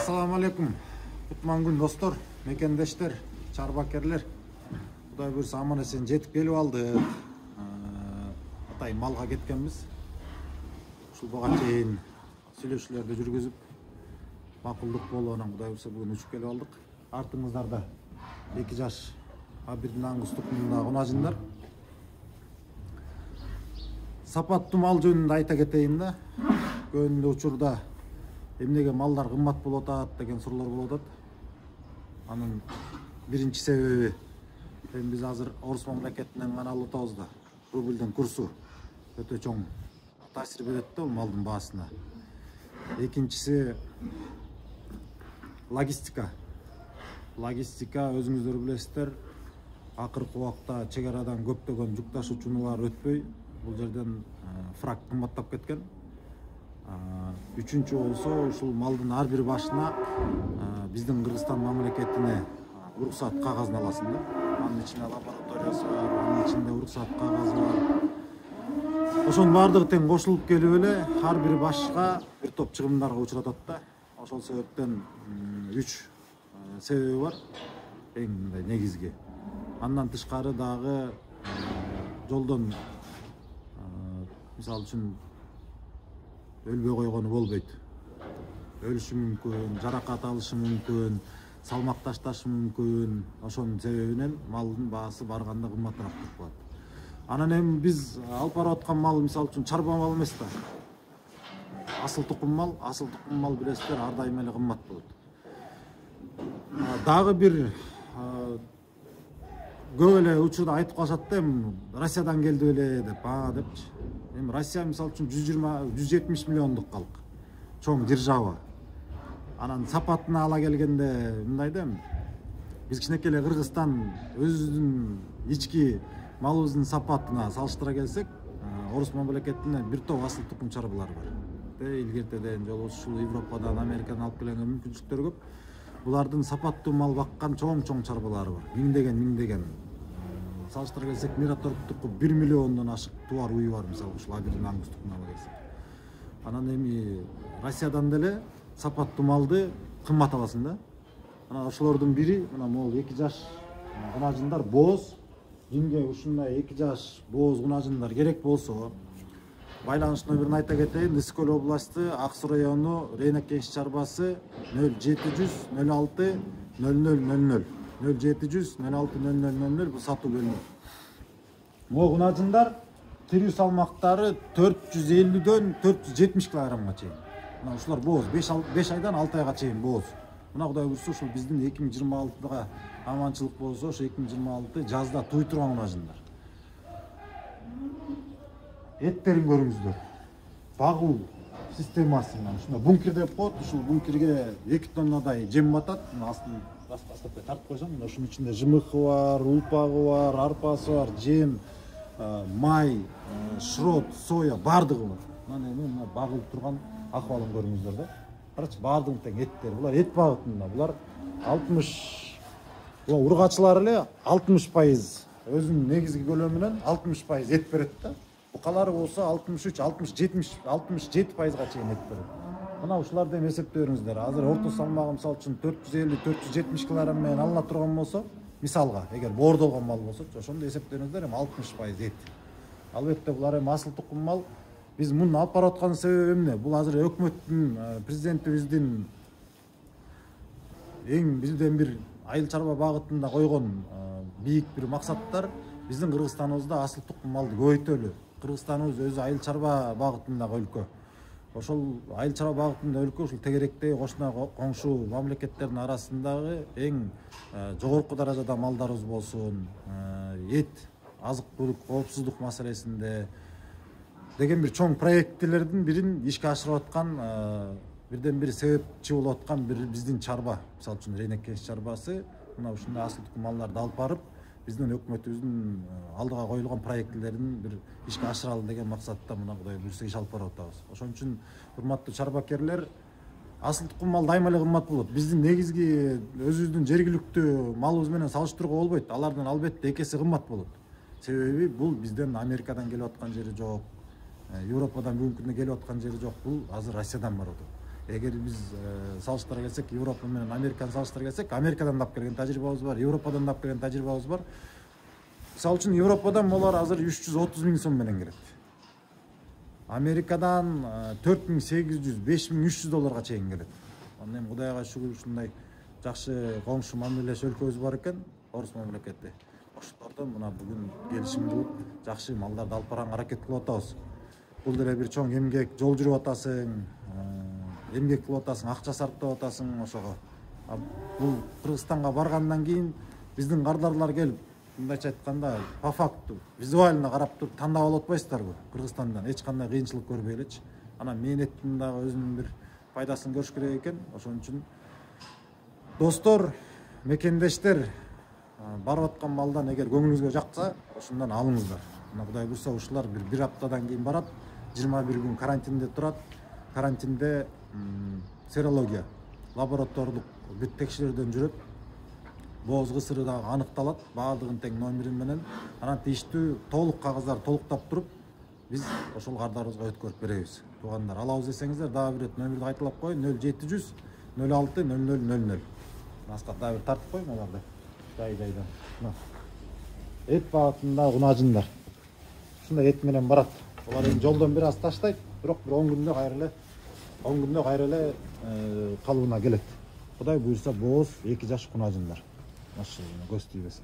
Assalamu алейкум. Кутман күн достор, мекендештер, чарбакерлер. Кудай буйрса аман эсен жетип келип алды. Атай малга кеткенбиз. Ушул буга чейин сүйлөшүүлөрдү жүргүзүп, макулдук болуп анан кудай буйрса бүгүн учуп келип алдык. Артыңыздарда 2 жаш Абирдин аңгыз тукумундагы кунажындар. Сапаттуу мал жөнүндө айта кетейин да. Көбүндө учурда эмнеге малдар кымбат болуп атат деген суроолор болуп атат. Анын биринчи себеби биз азыр орус мамлекетинен гана алып атабыз да. Рубльдин курсу өтө чоң таасир берет да бул малдын баасына. Экинчиси логистика. Логистика өзүңүздөр билесиздер, акыркы убакта чек арадан көптөгөн жүк ташуучулар өтпөй, бул жерден фракт кымбаттап кеткен. Үчүнчү болсо ушул малдын ар бир башына биздин Кыргызстан мамлекетине уруксат кагазын аласың да. Анын ичинде лабораториясы бар, анын ичинде уруксат кагазы бар. Ошонун баардыгы тең кошулуп келип эле ар бир башка бир топ чыгымдарга учуратат да. Ошол себептен 3 себеби бар. Эң мындай негизги. Андан тышкары дагы жолдон мисалы үчүн өлбөй койгону болбойт. Өлүшү мүмкүн, жаракат алышы мүмкүн, салмак ташташы мүмкүн. Ошонун себебинен малдын баасы барганда кымбатыраак туруп калат. Анан эми биз алып барып аткан мал мисалы үчүн чарба мал эмес да. Асыл тукум мал билесиздер, ар дайым эле кымбат болот. Дагы бир көп эле учурда айтып калышат да, эми Россиядан келди эле деп, депчи. Эми Россия мисалы үчүн 120-170 миллиондук калк. Чоң держава. Анан сапатына ала келгенде мындай да, биз кичинекей эле Кыргызстан өзүбүздүн ички малыбыздын сапатына салыштыра келсек, орус мамлекетинен бир топ асыл тукум чарбалар бар. Илгертеден жолу ушул Европадан, Америкадан алып келген мүмкүнчүлүктөр көп. Булардын сапаттуу мал баккан чоң чарбалары бар. Миңдеген. Салыштыра келсек, Мираторгтуку 1 миллиондон ашык тууар уyu бар, мисалы ушул Абирдин аңгыз тукумуна ала келсек. Анан эми Россиядан деле сапаттуу малды кымбат аласың да. Анан ошолордун бири мына могул 2 жаш кунажындар бооз. Кимге ушундай 2 жаш бооз кунажындар керек болсо, байланыш номерин айта кетейин. Ысык-Көл областы, Ак Суу району, Рейнек кеңеш чарбасы 0700 06 0000. 0700 06 0000 бул сатуу бөлүнү. Могу кунажындар тирүү салмактары 450дөн 470 кг чейин. Мына ушулар бооз, 5 айдан 6 айга чейин бооз. Мына Кудай буйрса ушул биздин 2026-дага аманчылык болсо, ошо 2026 жазда туй турган кунажындар. Эттерин көрүңүздөр. Багуу системасы менен ушундай бункер деп коет. Ушул бункерге 2 тоннадай жем батат. Астын астапка тартып койсоң, мына ушунун ичинде жымыкы бар, улпагы бар, арпасы бар, жем, май, шрот, соя бардыгы бар. Мына эми багылып турган акыбалын көрүңүздөр да. Карачы, бардыгы тең эттер. Булар эт багытында. Булар 60 ургачылар эле 60% өзүнүн негизги көлөмүнөн 60% эт берет да. Букалары болсо 63, 67%га чейин эт берет. Мына ушуларды эми эсептей бериңиздер. Азыр орто салмагы мисалы үчүн 450-470 кг менен алына турган болсо, мисалга, эгер боордолгон мал болсо, ошондо эсептеңиздер, эми 60% эт. Албетте булар эми асыл тукум мал. Биз муну алып барып аткан себеби эмне? Бул азыр өкмөттүн, президентибиздин бирден бир айыл чарба багытында койгон бийик бир максаттар биздин Кыргызстаныбызда асыл тукум малды көбөйтөлү. Кыргызстаныбыз өзү айыл чарба багытындагы өлкө. Ошол айыл чарба багытында өлкө ушул тегеректеги кошуна коңшу мамлекеттердин арасындагы эң жогорку даражада малдарыбыз болсун, эт, азык-түлүк коопсуздук маселесинде деген бир чоң проектлердин бирин ишке ашырып аткан бирден бир себепчи болуп аткан бир биздин чарба. Мисалы үчүн Рейнек кеңеш чарбасы мына ушундай асыл тукум малдарды алып барып биздин өкмөтүбүздүн алдыга коюлган проектлерин бир ишке ашыралы деген максатта мына Кудай буйрса иш алып барып атабыз. Ошон үчүн урматтуу чарбакерлер, асыл тукум мал дайыма эле кымбат болот. Биздин негизги өзүбүздүн жергиликтүү малыбыз менен салыштырууга болбойт. Алардан албетте 2 эсе кымбат болот. Себеби бул бизден Америкадан келип аткан жери жок, Европадан бүгүнкү күндө келип аткан жери жок. Бул азыр Россиядан барып атат. Эгер биз салыштыра келсек, Европа менен Американы салыштыра келсек, Америкадан дап келген тажрыйбабыз бар, Европадан дап келген тажрыйбабыз бар. Мисалы үчүн Европадан булар азыр 330 000 сом менен келет. Америкадан 4800, 5300 долларга чейин келет. Анан эми Кудайга шүгүр ушундай жакшы коңшу мамилелеш өлкөбүз бар экен, орус мамлекети. Ошолордон мына бүгүн келишим кылып, жакшы малдарды алып барганга аракет кылып атабыз. Бул деле бир чоң эмгек, жол жүрүп атасың, эмгек кылып атасың, акча сарптап атасың ошого. Бул Кыргызстанга баргандан кийин биздин кардарлар келип, мындайча айтканда, по факту, визуально карап туруп тандап алып атпайсыздарбы? Кыргызстандан эч кандай кыйынчылык көрбөй элечи. Анан мээнеттин дагы өзүнүн бир пайдасын көрүш керек экен. Ошон үчүн достор, мекендештер, барып аткан малдан эгер көңүлүңүзгө жакса, ошондон алыңыздар. Мына Кудай буйрса ушулар бир аптадан кийин барат, 21 күн карантинде турат. Карантинде серология, лабораторлук бүт текшерүүдөн жүрөт. Бооз кысыры дагы аныкталат, баардыгын тең номери менен. Анан тийиштүү толук кагаздар толуктап туруп, биз ошол кардаарыбызга өткөрүп беребиз. Туугандар, алабыз десеңиздер, дагы бир номерди кайталап коеюн: 0700 06 00 00. Аска дагы бир тартып коеюн аларды. Жайдан. Эт багытында кунажындар. Ушундай эт менен барат. Олар эми жолдон бир аз таштайт, бирок бир 10 күндө кайра эле калыбына келет. Кудай буйрса бооз 2 жаш кунажындар. Машалла, көз тийбесин.